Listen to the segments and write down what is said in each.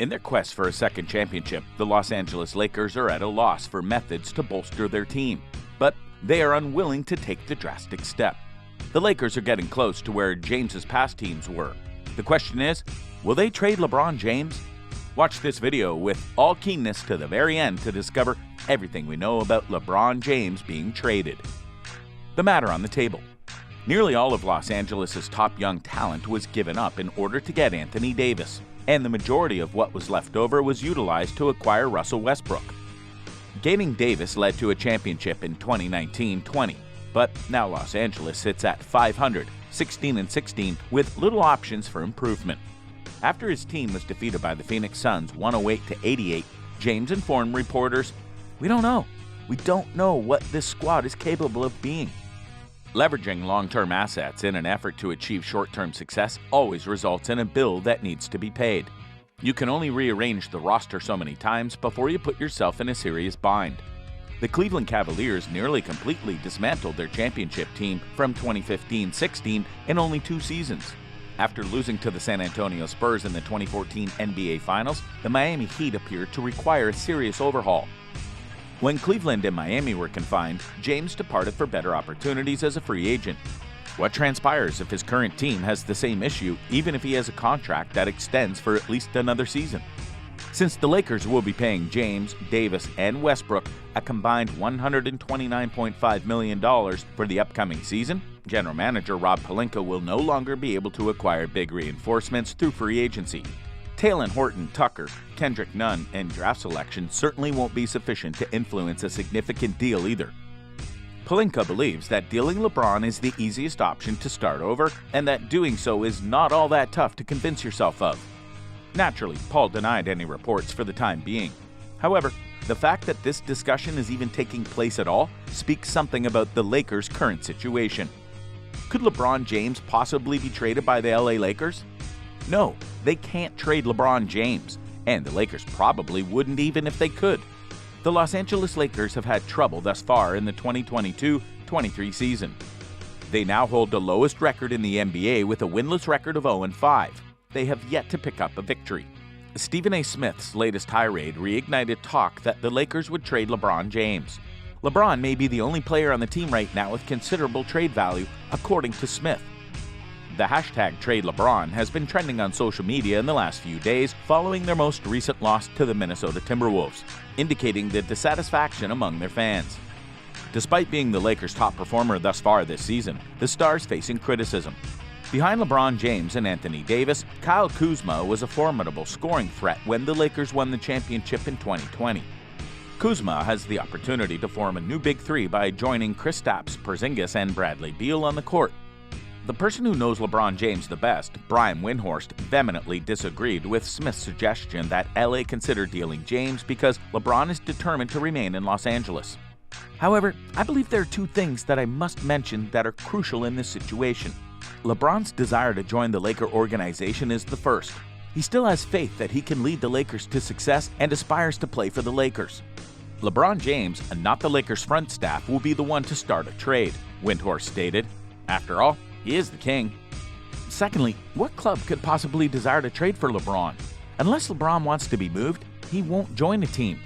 In their quest for a second championship, the Los Angeles Lakers are at a loss for methods to bolster their team, but they are unwilling to take the drastic step. The Lakers are getting close to where James's past teams were. The question is, will they trade LeBron James? Watch this video with all keenness to the very end to discover everything we know about LeBron James being traded. The matter on the table. Nearly all of Los Angeles' top young talent was given up in order to get Anthony Davis, and the majority of what was left over was utilized to acquire Russell Westbrook. Gaining Davis led to a championship in 2019-20, but now Los Angeles sits at 500, 16-16 with little options for improvement. After his team was defeated by the Phoenix Suns 108-88, James informed reporters, "We don't know. We don't know what this squad is capable of being." Leveraging long-term assets in an effort to achieve short-term success always results in a bill that needs to be paid. You can only rearrange the roster so many times before you put yourself in a serious bind. The Cleveland Cavaliers nearly completely dismantled their championship team from 2015-16 in only 2 seasons. After losing to the San Antonio Spurs in the 2014 NBA Finals, the Miami Heat appeared to require a serious overhaul. When Cleveland and Miami were confined, James departed for better opportunities as a free agent. What transpires if his current team has the same issue, even if he has a contract that extends for at least another season? Since the Lakers will be paying James, Davis, and Westbrook a combined $129.5 million for the upcoming season, General Manager Rob Pelinka will no longer be able to acquire big reinforcements through free agency. Talen Horton Tucker, Kendrick Nunn, and draft selection certainly won't be sufficient to influence a significant deal either. Pelinka believes that dealing LeBron is the easiest option to start over, and that doing so is not all that tough to convince yourself of. Naturally, Paul denied any reports for the time being. However, the fact that this discussion is even taking place at all speaks something about the Lakers' current situation. Could LeBron James possibly be traded by the LA Lakers? No, they can't trade LeBron James, and the Lakers probably wouldn't even if they could. The Los Angeles Lakers have had trouble thus far in the 2022-23 season. They now hold the lowest record in the NBA with a winless record of 0-5. They have yet to pick up a victory. Stephen A. Smith's latest tirade reignited talk that the Lakers would trade LeBron James. LeBron may be the only player on the team right now with considerable trade value, according to Smith. The hashtag #TradeLeBron has been trending on social media in the last few days following their most recent loss to the Minnesota Timberwolves, indicating the dissatisfaction among their fans. Despite being the Lakers' top performer thus far this season, the star's facing criticism. Behind LeBron James and Anthony Davis, Kyle Kuzma was a formidable scoring threat when the Lakers won the championship in 2020. Kuzma has the opportunity to form a new big three by joining Kristaps Porzingis and Bradley Beal on the court. The person who knows LeBron James the best, Brian Windhorst, vehemently disagreed with Smith's suggestion that LA consider dealing James because LeBron is determined to remain in Los Angeles. However, I believe there are 2 things that I must mention that are crucial in this situation. LeBron's desire to join the Laker organization is the first. He still has faith that he can lead the Lakers to success and aspires to play for the Lakers. LeBron James, and not the Lakers' front staff, will be the one to start a trade, Windhorst stated. After all, he is the king. Secondly, what club could possibly desire to trade for LeBron? Unless LeBron wants to be moved, he won't join a team.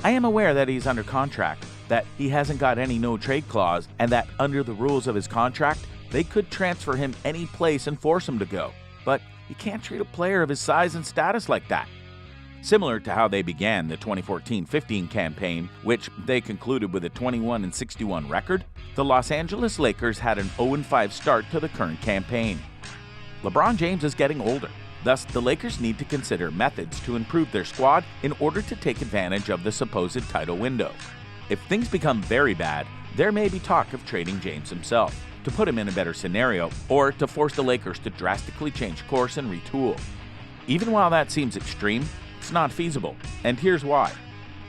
I am aware that he's under contract, that he hasn't got any no-trade clause, and that under the rules of his contract, they could transfer him any place and force him to go. But you can't treat a player of his size and status like that. Similar to how they began the 2014-15 campaign, which they concluded with a 21-61 record, the Los Angeles Lakers had an 0-5 start to the current campaign. LeBron James is getting older, thus the Lakers need to consider methods to improve their squad in order to take advantage of the supposed title window. If things become very bad, there may be talk of trading James himself, to put him in a better scenario, or to force the Lakers to drastically change course and retool. Even while that seems extreme, it's not feasible, and here's why.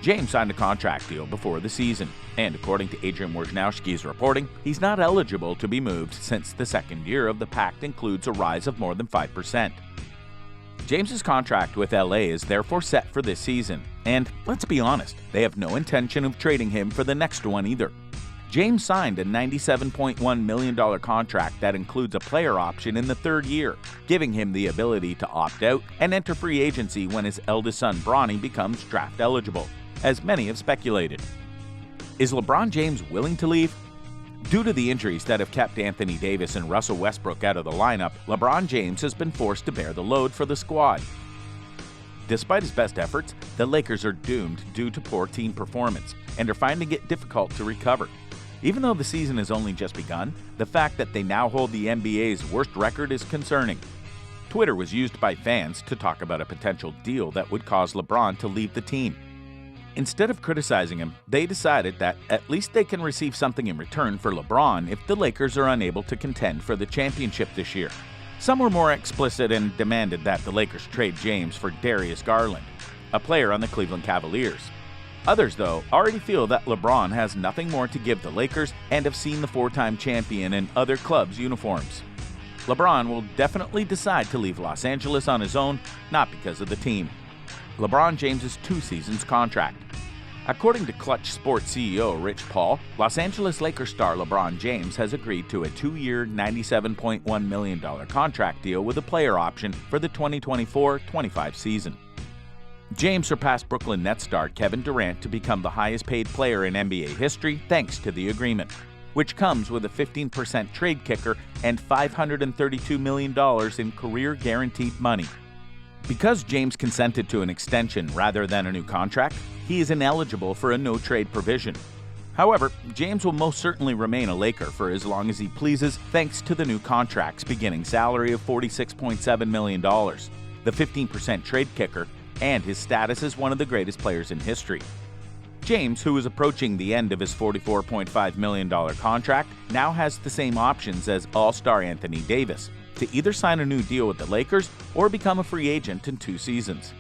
James signed a contract deal before the season, and according to Adrian Wojnarowski's reporting, he's not eligible to be moved since the second year of the pact includes a rise of more than 5%. James's contract with LA is therefore set for this season, and let's be honest, they have no intention of trading him for the next one either. James signed a $97.1 million contract that includes a player option in the third year, giving him the ability to opt out and enter free agency when his eldest son Bronny becomes draft eligible, as many have speculated. Is LeBron James willing to leave? Due to the injuries that have kept Anthony Davis and Russell Westbrook out of the lineup, LeBron James has been forced to bear the load for the squad. Despite his best efforts, the Lakers are doomed due to poor team performance and are finding it difficult to recover. Even though the season has only just begun, the fact that they now hold the NBA's worst record is concerning. Twitter was used by fans to talk about a potential deal that would cause LeBron to leave the team. Instead of criticizing him, they decided that at least they can receive something in return for LeBron if the Lakers are unable to contend for the championship this year. Some were more explicit and demanded that the Lakers trade James for Darius Garland, a player on the Cleveland Cavaliers. Others, though, already feel that LeBron has nothing more to give the Lakers and have seen the four-time champion in other clubs' uniforms. LeBron will definitely decide to leave Los Angeles on his own, not because of the team. LeBron James' 2 seasons contract. According to Clutch Sports CEO Rich Paul, Los Angeles Lakers star LeBron James has agreed to a 2-year, $97.1 million contract deal with a player option for the 2024-25 season. James surpassed Brooklyn Nets star Kevin Durant to become the highest-paid player in NBA history thanks to the agreement, which comes with a 15% trade kicker and $532 million in career-guaranteed money. Because James consented to an extension rather than a new contract, he is ineligible for a no-trade provision. However, James will most certainly remain a Laker for as long as he pleases thanks to the new contract's beginning salary of $46.7 million, the 15% trade kicker, and his status as one of the greatest players in history. James, who is approaching the end of his $44.5 million contract, now has the same options as All-Star Anthony Davis, to either sign a new deal with the Lakers or become a free agent in 2 seasons.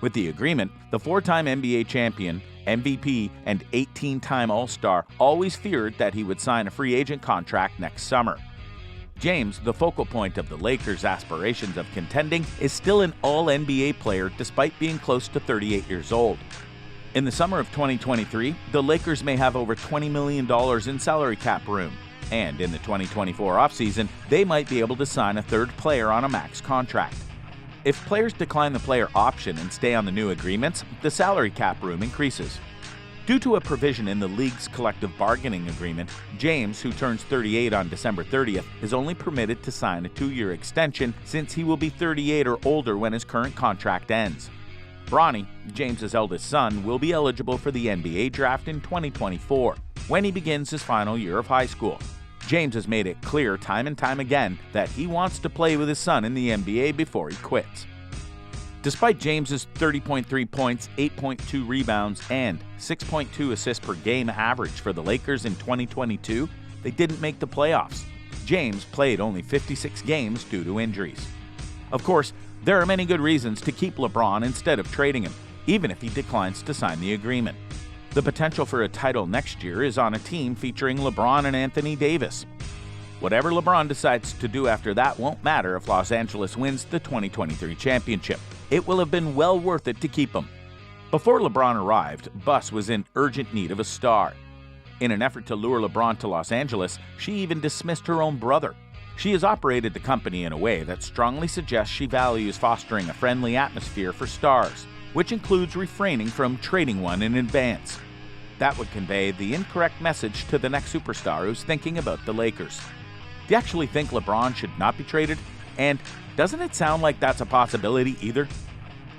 With the agreement, the 4-time NBA champion, MVP, and 18-time All-Star always feared that he would sign a free agent contract next summer. James, the focal point of the Lakers' aspirations of contending, is still an All-NBA player despite being close to 38 years old. In the summer of 2023, the Lakers may have over $20 million in salary cap room, and in the 2024 offseason, they might be able to sign a third player on a max contract. If players decline the player option and stay on the new agreements, the salary cap room increases. Due to a provision in the league's collective bargaining agreement, James, who turns 38 on December 30th, is only permitted to sign a 2-year extension since he will be 38 or older when his current contract ends. Bronny, James's eldest son, will be eligible for the NBA draft in 2024, when he begins his final year of high school. James has made it clear time and time again that he wants to play with his son in the NBA before he quits. Despite James's 30.3 points, 8.2 rebounds, and 6.2 assists per game average for the Lakers in 2022, they didn't make the playoffs. James played only 56 games due to injuries. Of course, there are many good reasons to keep LeBron instead of trading him, even if he declines to sign the agreement. The potential for a title next year is on a team featuring LeBron and Anthony Davis. Whatever LeBron decides to do after that won't matter if Los Angeles wins the 2023 championship. It will have been well worth it to keep him. Before LeBron arrived, Buss was in urgent need of a star. In an effort to lure LeBron to Los Angeles, she even dismissed her own brother. She has operated the company in a way that strongly suggests she values fostering a friendly atmosphere for stars, which includes refraining from trading one in advance. That would convey the incorrect message to the next superstar who's thinking about the Lakers. Do you actually think LeBron should not be traded? And doesn't it sound like that's a possibility either?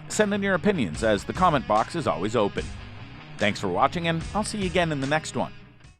Send in your opinions, as the comment box is always open. Thanks for watching, and I'll see you again in the next one.